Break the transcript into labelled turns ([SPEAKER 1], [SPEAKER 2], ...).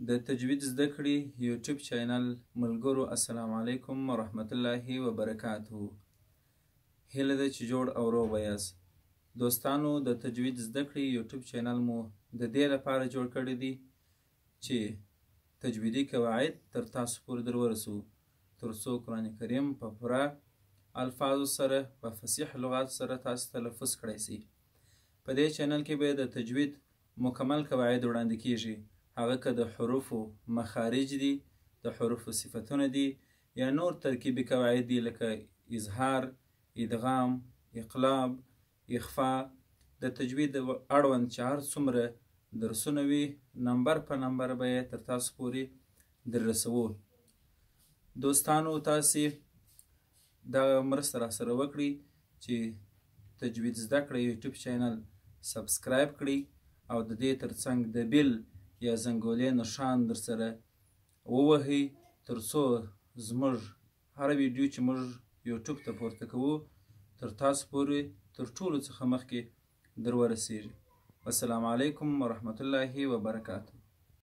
[SPEAKER 1] د تجوید زده کړې یوټیوب چینل ملګرو السلام علیکم ورحمت الله وبرکاته. هیله ده چې جوړ او روغ به یاست. دوستانو د تجوید زده کړې یوټیوب چینل مو د دې لپاره جوړ کړی دی چې تجویدي قواعد تر تاسو پورې در ورسوو، تر څو قرآن کریم په پوره الفاظو سره په فصیح لغاتو سره تاسو تلفظ کړی سي. په دې چینل کې به د تجوید مکمل قواعد وړاندې کیږي، هغه که د حروفو مخارج دي، د حروفو صفتونه دي، یا نور ترکیبي قواعد دي لکه اظهار، ادغام، اقلاب، اخفا. د تجوید اړوند چې هر څومره درسونه وي نمبر په نمبر به یې تر تاسو پورې در رسوو. دوستانو تاسې دغه مرسته راسره وکړئ چې تجوید زده کړه یوټیوب چینل سبسکرایب کړئ او د دې ترڅنګ د بیل یا زنګولې نښان در سره ووهئ تر څو زموږ هره ویډیو چې موږ یوټیوب ته پورته کوو تر تاسو پورې تر ټولو څخه مخکې در ورسیږي. السلام علیکم ورحمت الله وبرکاته.